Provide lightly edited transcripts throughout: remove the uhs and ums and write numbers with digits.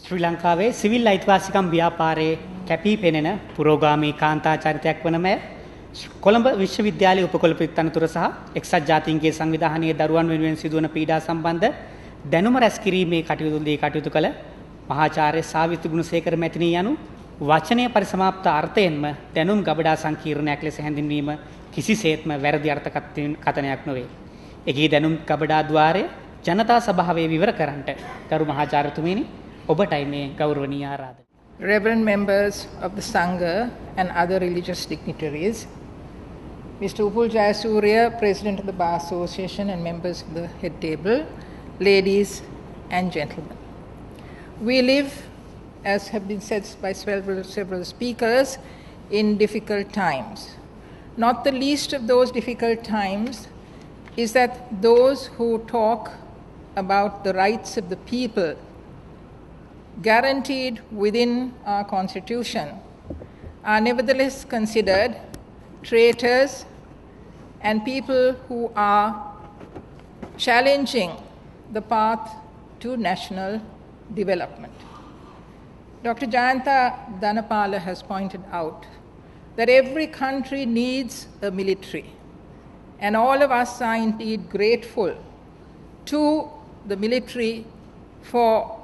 ශ්‍රී ලංකාවේ සිවිල් අයිතිවාසිකම් ව්‍යාපාරයේ කැපී පෙනෙන පුරෝගාමී කාන්තා චරිතයක් වන මෙය කොළඹ විශ්වවිද්‍යාලයේ උපකුලපති තනතුර සහ එක්සත් ජාතීන්ගේ සංවිධානයේ දරුවන් වෙනුවෙන් සිදුවන පීඩා සම්බන්ධ දැනුම රැස් කිරීමේ කටයුතුදී කටයුතු කළ මහාචාර්ය සාවිත්‍රි ගුණසේකර මැතිණිය යනු වචනය පරිසමාප්ත අර්ථයෙන්ම දැනුම් ගබඩා සංකීර්ණයක් ලෙස හැඳින්වීම කිසිසේත්ම වැරදි අර්ථකථනයක් නොවේ. එකී දැනුම් ගබඩා ద్వාරය ජනතා සභාවේ විවර කරන්නට ගරු මහාචාර්යතුමනි ඔබටයි මේ ගෞරවනීය ආරාධනය. Reverend members of the Sangha and other religious dignitaries, Mr. Upul Jayasuriya, President of the Bar Association and members of the head table, ladies and gentlemen. We live, as have been said by several speakers, in difficult times. Not the least of those difficult times is that those who talk about the rights of the people guaranteed within our Constitution are nevertheless considered traitors and people who are challenging the path to national development. Dr. Jayanta Dhanapala has pointed out that every country needs a military, and all of us are indeed grateful to the military for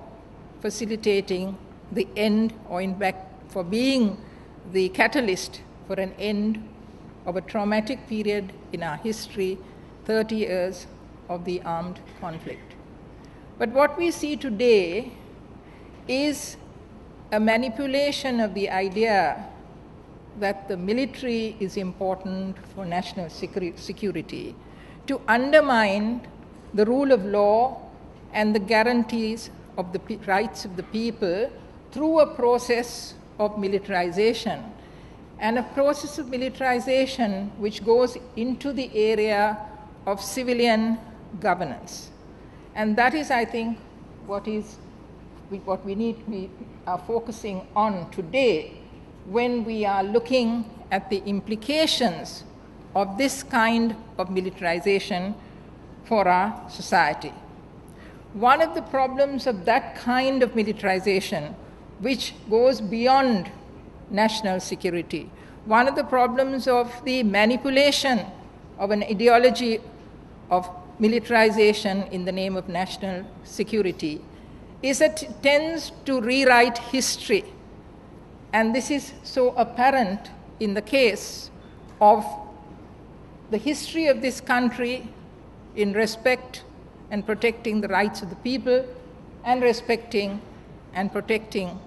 facilitating the end, or in fact for being the catalyst for an end of a traumatic period in our history, 30 years of the armed conflict. But what we see today is a manipulation of the idea that the military is important for national security to undermine the rule of law and the guarantees of the rights of the people through a process of militarization, and a process of militarization which goes into the area of civilian governance. And that is, I think, what we are focusing on today when we are looking at the implications of this kind of militarization for our society. One of the problems of that kind of militarization, which goes beyond national security, one of the problems of the manipulation of an ideology of militarization in the name of national security, is that it tends to rewrite history. And this is so apparent in the case of the history of this country in respect and protecting the rights of the people, and respecting and protecting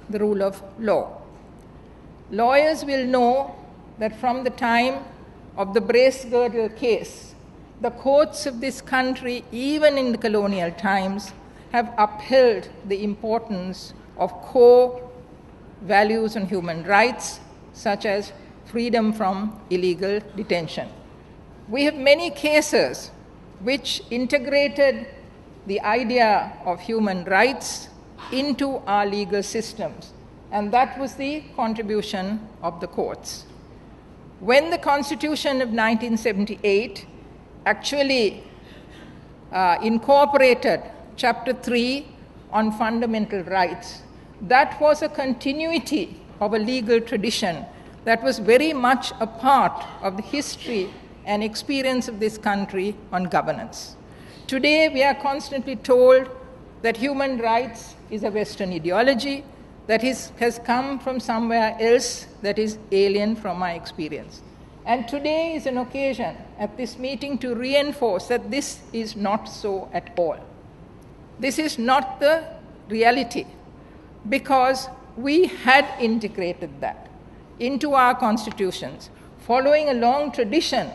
the rule of law. Lawyers will know that from the time of the Bracegirdle case, the courts of this country, even in the colonial times, have upheld the importance of core values on human rights, such as freedom from illegal detention. We have many cases which integrated the idea of human rights into our legal systems, and that was the contribution of the courts. When the Constitution of 1978 actually incorporated Chapter 3 on fundamental rights, that was a continuity of a legal tradition that was very much a part of the history and experience of this country on governance. Today, we are constantly told that human rights is a Western ideology that has come from somewhere else that is alien from our experience. And today is an occasion at this meeting to reinforce that this is not so at all. This is not the reality, because we had integrated that into our constitutions, following a long tradition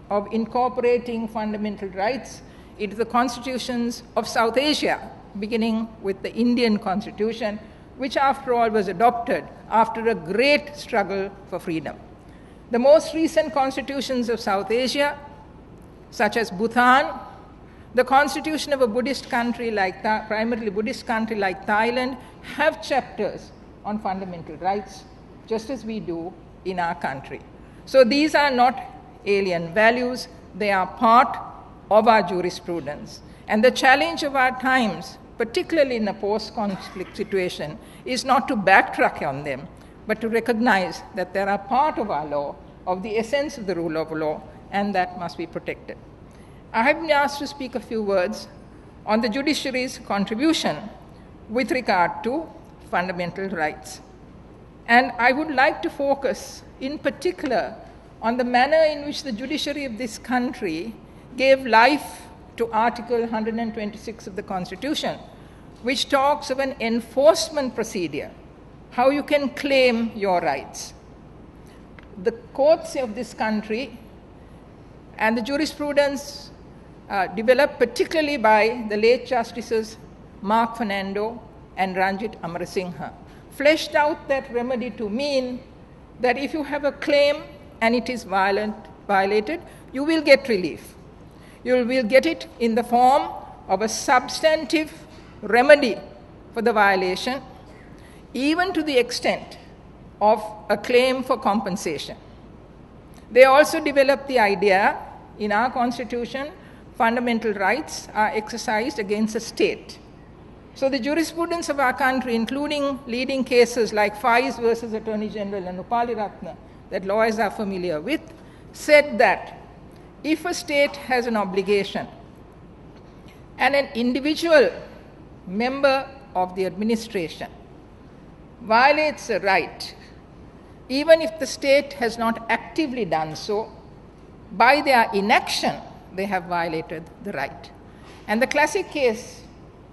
of incorporating fundamental rights into the constitutions of South Asia, beginning with the Indian Constitution, which after all was adopted after a great struggle for freedom. The most recent constitutions of South Asia, such as Bhutan, the constitution of a Buddhist country primarily Buddhist country like Thailand, have chapters on fundamental rights, just as we do in our country. So these are not alien values, they are part of our jurisprudence. And the challenge of our times particularly in a post-conflict situation, is not to backtrack on them, but to recognize that they are part of our law, of the essence of the rule of law, and that must be protected. I have been asked to speak a few words on the judiciary's contribution with regard to fundamental rights. And I would like to focus in particular on the manner in which the judiciary of this country gave life to Article 126 of the Constitution, which talks of an enforcement procedure, how you can claim your rights. The courts of this country and the jurisprudence developed particularly by the late Justices Mark Fernando and Ranjit Amarasinghe, fleshed out that remedy to mean that if you have a claim and it is violated, you will get relief. You will get it in the form of a substantive remedy for the violation, even to the extent of a claim for compensation. They also developed the idea in our Constitution, fundamental rights are exercised against a state. So the jurisprudence of our country, including leading cases like Faiz versus Attorney General and Upali Ratna, that lawyers are familiar with, said that if a state has an obligation and an individual member of the administration violates a right, even if the state has not actively done so, by their inaction, they have violated the right. And the classic case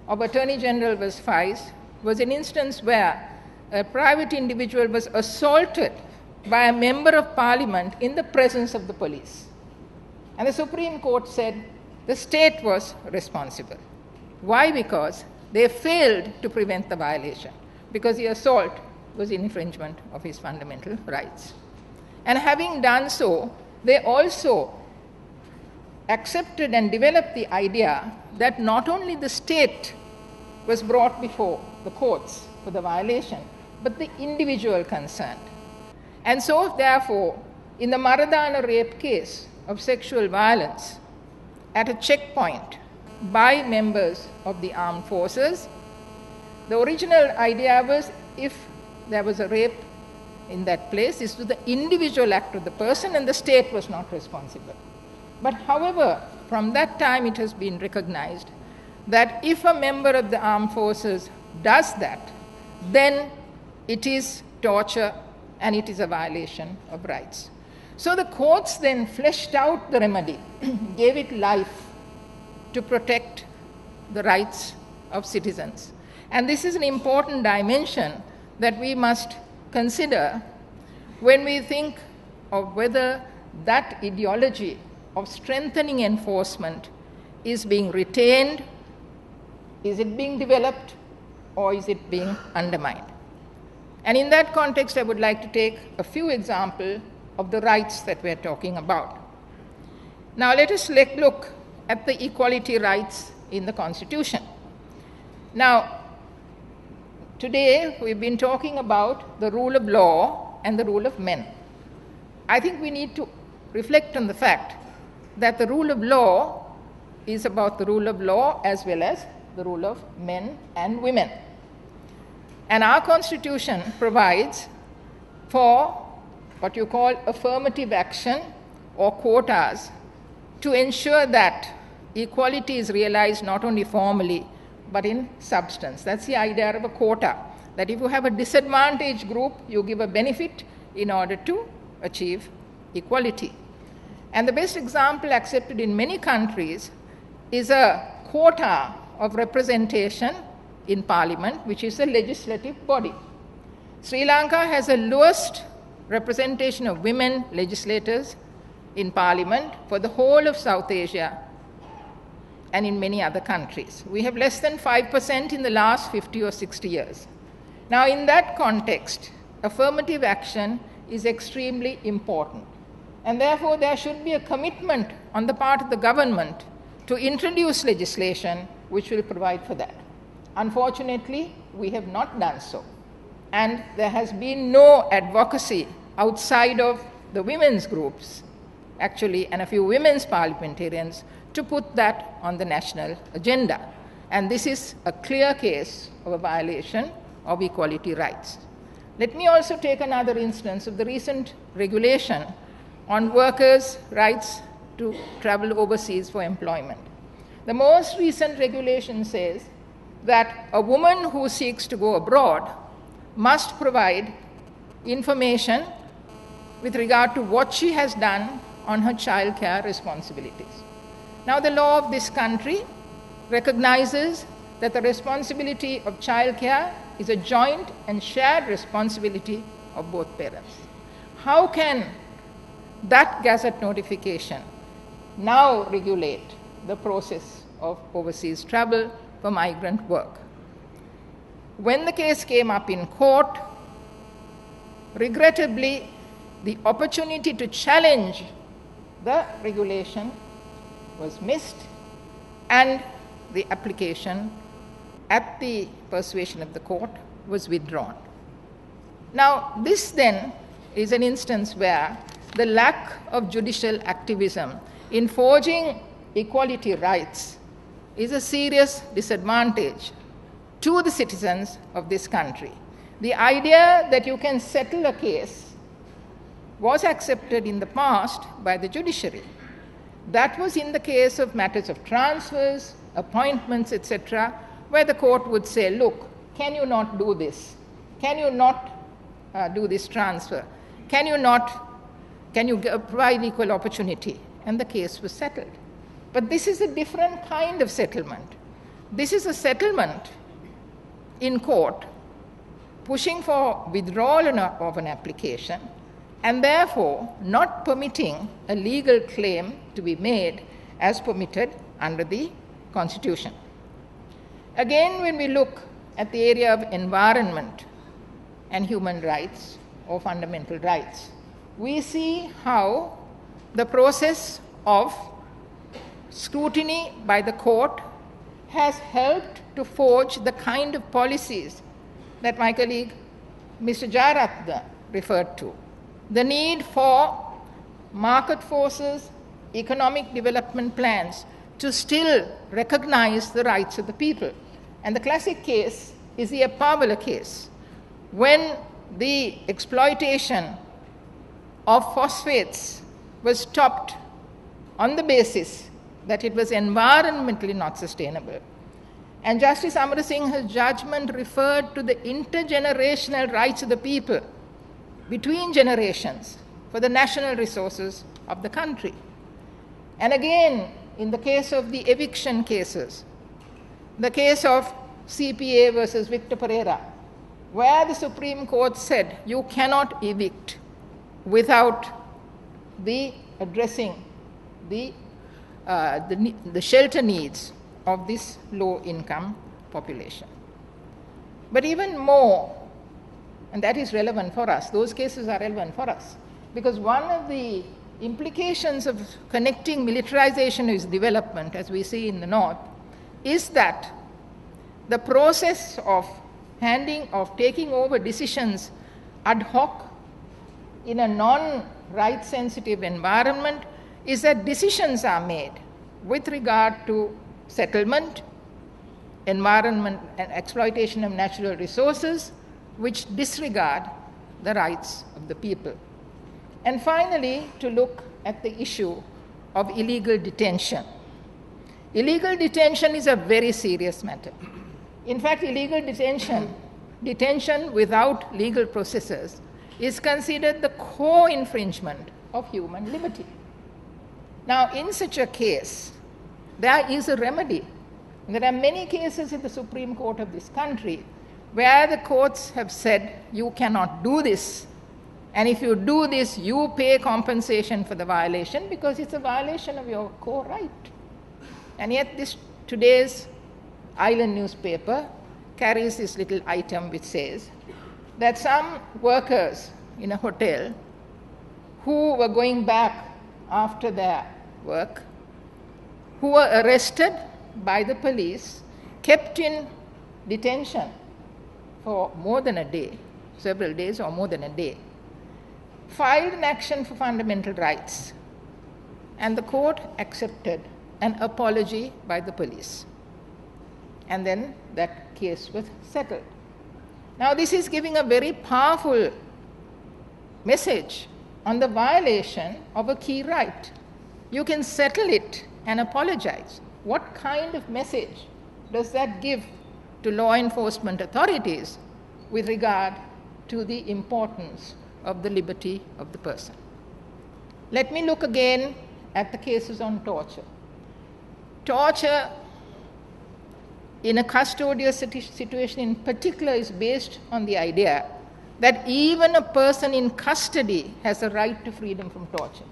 of Attorney General versus Faiz was an instance where a private individual was assaulted by a member of parliament in the presence of the police. And the Supreme Court said the state was responsible. Why? Because they failed to prevent the violation, because the assault was infringement of his fundamental rights. And having done so, they also accepted and developed the idea that not only the state was brought before the courts for the violation, but the individual concerned. And so, therefore, in the Maradana rape case of sexual violence at a checkpoint by members of the armed forces, the original idea was if there was a rape in that place, this was the individual act of the person and the state was not responsible. But however, from that time it has been recognized that if a member of the armed forces does that, then it is torture and it is a violation of rights. So the courts then fleshed out the remedy, gave it life to protect the rights of citizens. And this is an important dimension that we must consider when we think of whether that ideology of strengthening enforcement is being retained, is it being developed, or is it being undermined. And in that context, I would like to take a few examples of the rights that we're talking about. Now let us look at the equality rights in the Constitution. Now, today we've been talking about the rule of law and the rule of men. I think we need to reflect on the fact that the rule of law is about the rule of law as well as the rule of men and women. And our Constitution provides for what you call affirmative action or quotas to ensure that equality is realized not only formally but in substance. That's the idea of a quota, that if you have a disadvantaged group, you give a benefit in order to achieve equality. And the best example accepted in many countries is a quota of representation in parliament, which is a legislative body. Sri Lanka has the lowest representation of women legislators in parliament for the whole of South Asia and in many other countries. We have less than 5% in the last 50 or 60 years. Now, in that context, affirmative action is extremely important. And therefore, there should be a commitment on the part of the government to introduce legislation which will provide for that. Unfortunately, we have not done so. And there has been no advocacy outside of the women's groups, actually, and a few women's parliamentarians to put that on the national agenda. and this is a clear case of a violation of equality rights. Let me also take another instance of the recent regulation on workers' rights to travel overseas for employment. The most recent regulation says that a woman who seeks to go abroad must provide information with regard to what she has done on her child care responsibilities. Now, the law of this country recognizes that the responsibility of child care is a joint and shared responsibility of both parents. How can that Gazette notification now regulate the process of overseas travel for migrant work? When the case came up in court, regrettably, the opportunity to challenge the regulation was missed, and the application, at the persuasion of the court, was withdrawn. Now, this then is an instance where the lack of judicial activism in forging equality rights is a serious disadvantage to the citizens of this country. The idea that you can settle a case was accepted in the past by the judiciary. That was in the case of matters of transfers, appointments, etc., where the court would say, look, can you not do this? Can you not do this transfer? Can you provide equal opportunity? And the case was settled. But this is a different kind of settlement. This is a settlement in court pushing for withdrawal of an application, and therefore not permitting a legal claim to be made as permitted under the Constitution. Again, when we look at the area of environment and human rights or fundamental rights, we see how the process of scrutiny by the court has helped to forge the kind of policies that my colleague Mr. Jayaratne referred to. The need for market forces, economic development plans to still recognize the rights of the people. And the classic case is the Eppavala case, when the exploitation of phosphates was stopped on the basis that it was environmentally not sustainable. And Justice Amar Singha's judgment referred to the intergenerational rights of the people between generations for the national resources of the country. And again, in the case of the eviction cases, the case of CPA versus Victor Pereira, where the Supreme Court said you cannot evict without addressing the shelter needs of this low-income population. But even more, and that is relevant for us, those cases are relevant for us, because one of the implications of connecting militarization with development, as we see in the North, is that the process of taking over decisions ad hoc in a non-right sensitive environment is that decisions are made with regard to settlement, environment, and exploitation of natural resources, which disregard the rights of the people. And finally, to look at the issue of illegal detention. Illegal detention is a very serious matter. In fact, illegal detention without legal processes, is considered the core infringement of human liberty. Now, in such a case, there is a remedy. There are many cases in the Supreme Court of this country where the courts have said, you cannot do this, and if you do this, you pay compensation for the violation because it's a violation of your core right. And yet today's Island newspaper carries this little item which says that some workers in a hotel who were going back after their work, who were arrested by the police, kept in detention for more than a day, several days or more than a day, filed an action for fundamental rights, and the court accepted an apology by the police. And then that case was settled. Now, this is giving a very powerful message on the violation of a key right. You can settle it and apologize. What kind of message does that give to law enforcement authorities with regard to the importance of the liberty of the person? Let me look again at the cases on torture. Torture in a custodial situation in particular is based on the idea that even a person in custody has a right to freedom from torture.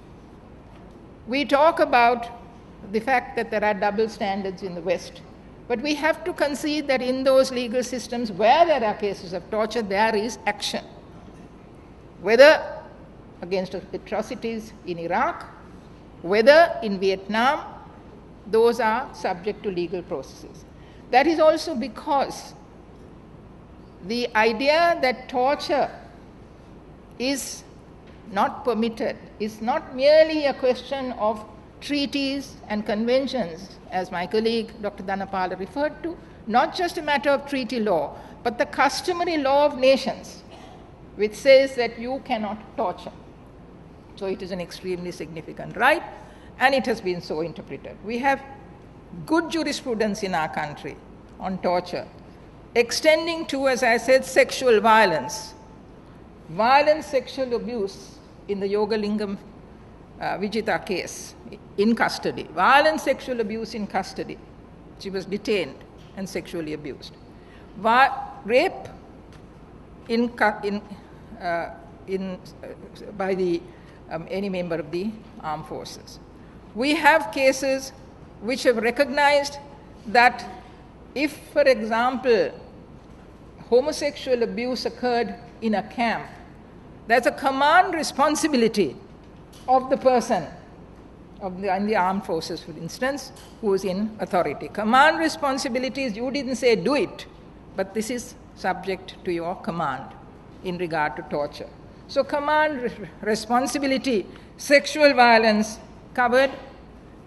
We talk about the fact that there are double standards in the West, but we have to concede that in those legal systems where there are cases of torture, there is action. Whether against atrocities in Iraq, whether in Vietnam, those are subject to legal processes. That is also because the idea that torture is not permitted is not merely a question of treaties and conventions, as my colleague Dr. Dhanapala referred to, not just a matter of treaty law, but the customary law of nations, which says that you cannot torture. So it is an extremely significant right, and it has been so interpreted. We have good jurisprudence in our country on torture, extending to, as I said, sexual violence, violent sexual abuse in the Yogalingam Vijita case in custody, violent sexual abuse in custody. She was detained and sexually abused. Rape by any member of the armed forces. We have cases which have recognized that if, for example, homosexual abuse occurred in a camp, there's a command responsibility of the person in the armed forces, for instance, who is in authority. Command responsibilities, you didn't say do it, but this is subject to your command in regard to torture. So command responsibility, sexual violence covered,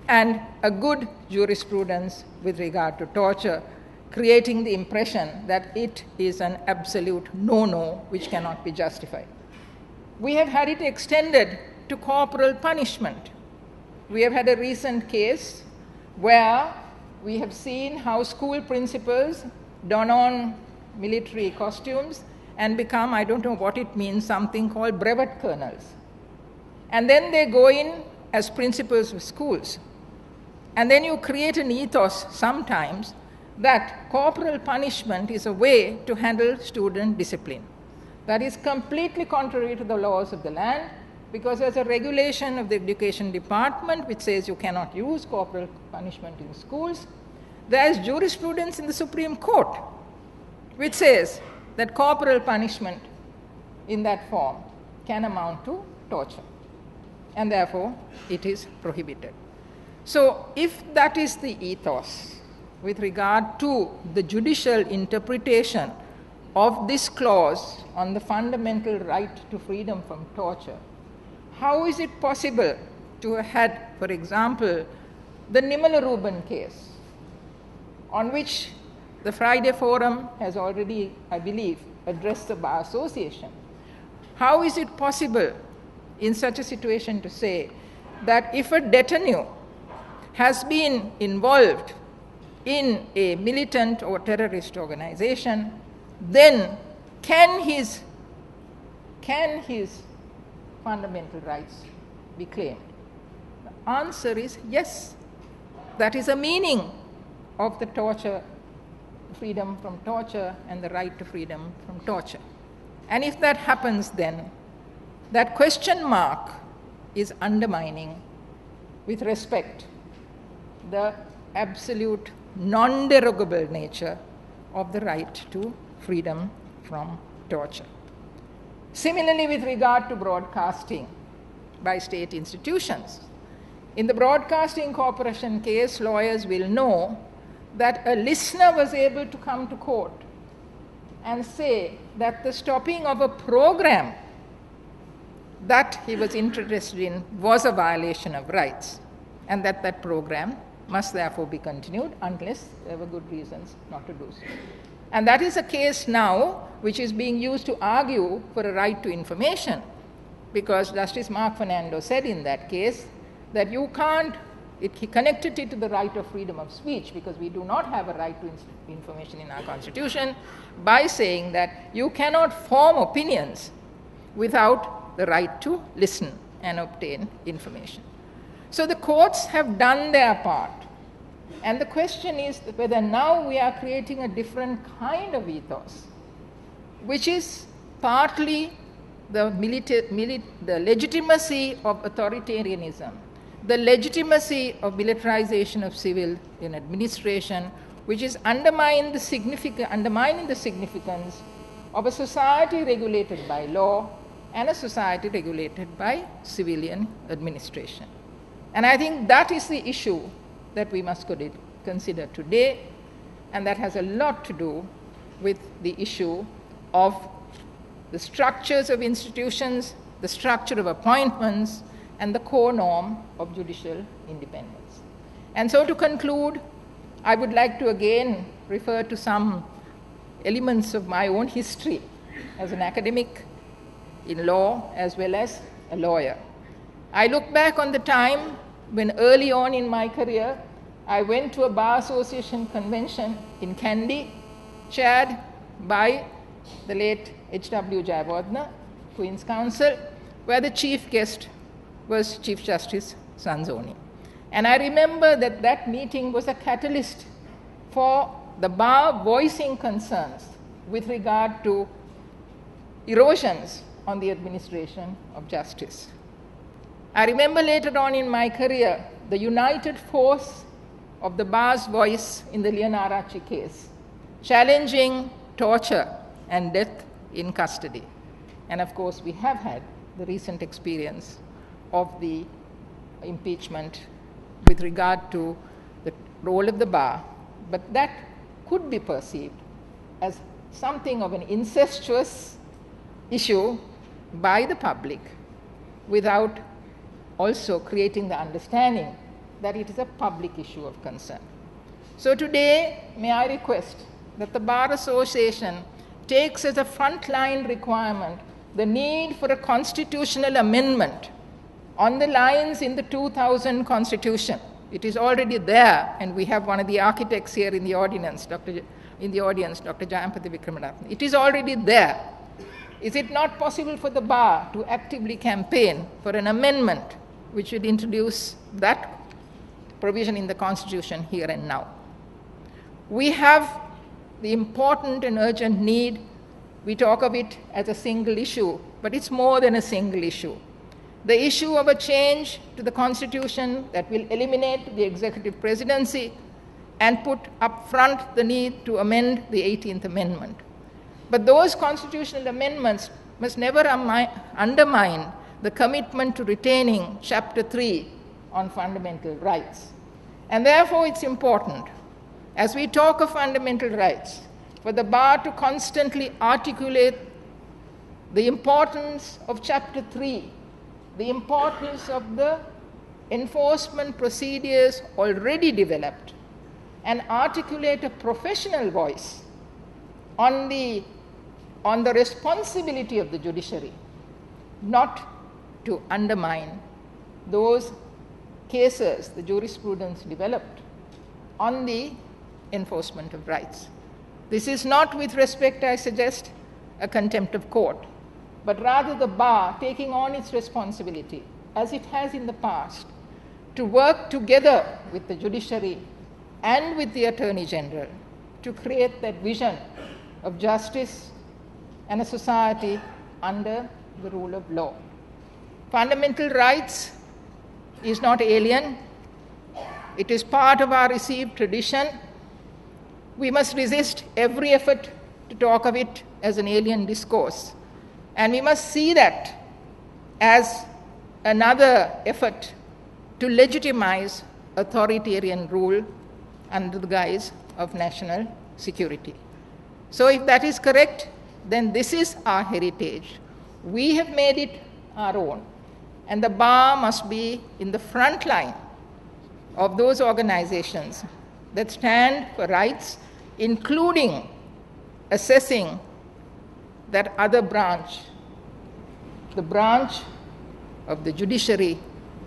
and a good jurisprudence with regard to torture, creating the impression that it is an absolute no-no which cannot be justified. We have had it extended to corporal punishment. We have had a recent case where we have seen how school principals don on military costumes and become, I don't know what it means, something called brevet colonels. And then they go in as principals of schools. And then you create an ethos sometimes that corporal punishment is a way to handle student discipline. That is completely contrary to the laws of the land, because there's a regulation of the education department which says you cannot use corporal punishment in schools. There's jurisprudence in the Supreme Court which says that corporal punishment in that form can amount to torture, and therefore it is prohibited. So if that is the ethos with regard to the judicial interpretation of this clause on the fundamental right to freedom from torture, how is it possible to have had, for example, the Nimala Reuben case, on which the Friday Forum has already, I believe, addressed the Bar Association? How is it possible in such a situation to say that if a détenu has been involved in a militant or terrorist organization, then can his fundamental rights be claimed? The answer is yes. That is a meaning of the torture, freedom from torture, and the right to freedom from torture. And if that happens, then that question mark is undermining, with respect, the absolute non-derogable nature of the right to freedom from torture. Similarly, with regard to broadcasting by state institutions, in the Broadcasting Corporation case, lawyers will know that a listener was able to come to court and say that the stopping of a program that he was interested in was a violation of rights, and that program must therefore be continued unless there were good reasons not to do so. And that is a case now which is being used to argue for a right to information, because Justice Mark Fernando said in that case that you can't, he connected it to the right of freedom of speech, because we do not have a right to information in our Constitution, by saying that you cannot form opinions without the right to listen and obtain information. So the courts have done their part. And the question is whether now we are creating a different kind of ethos, which is partly the legitimacy of authoritarianism, the legitimacy of militarization of civil administration, which is undermining the significance of a society regulated by law and a society regulated by civilian administration. And I think that is the issue that we must consider today, and that has a lot to do with the issue of the structures of institutions, the structure of appointments, and the core norm of judicial independence. And so to conclude, I would like to again refer to some elements of my own history as an academic in law as well as a lawyer. I look back on the time when early on in my career, I went to a Bar Association convention in Kandy, chaired by the late H.W. Jayawardena, Queen's Counsel, where the chief guest was Chief Justice Sanzoni. And I remember that that meeting was a catalyst for the bar voicing concerns with regard to erosions on the administration of justice. I remember later on in my career the united force of the bar's voice in the Leonaracci case, challenging torture and death in custody. And of course, we have had the recent experience of the impeachment with regard to the role of the bar, but that could be perceived as something of an incestuous issue by the public without also creating the understanding that it is a public issue of concern. So today, may I request that the Bar Association takes as a frontline requirement the need for a constitutional amendment on the lines in the 2000 Constitution. It is already there, and we have one of the architects here in the audience, Dr. Jayampathy Wickramaratne. It is already there. Is it not possible for the bar to actively campaign for an amendment which would introduce that provision in the Constitution here and now? We have the important and urgent need. We talk of it as a single issue, but it's more than a single issue. The issue of a change to the Constitution that will eliminate the executive presidency and put up front the need to amend the 18th Amendment. But those constitutional amendments must never undermine the commitment to retaining Chapter 3 on fundamental rights. And therefore, it's important, as we talk of fundamental rights, for the bar to constantly articulate the importance of Chapter 3, the importance of the enforcement procedures already developed, and articulate a professional voice on the responsibility of the judiciary, not to undermine those cases, the jurisprudence developed on the enforcement of rights. This is not, with respect, I suggest, a contempt of court, but rather the bar taking on its responsibility, as it has in the past, to work together with the judiciary and with the Attorney General to create that vision of justice and a society under the rule of law. Fundamental rights is not alien. It is part of our received tradition. We must resist every effort to talk of it as an alien discourse. And we must see that as another effort to legitimize authoritarian rule under the guise of national security. So if that is correct, then this is our heritage. We have made it our own. And the bar must be in the front line of those organizations that stand for rights, including assessing that other branch, the branch of the judiciary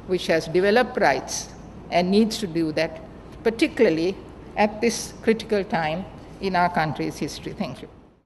which has developed rights and needs to do that, particularly at this critical time in our country's history. Thank you.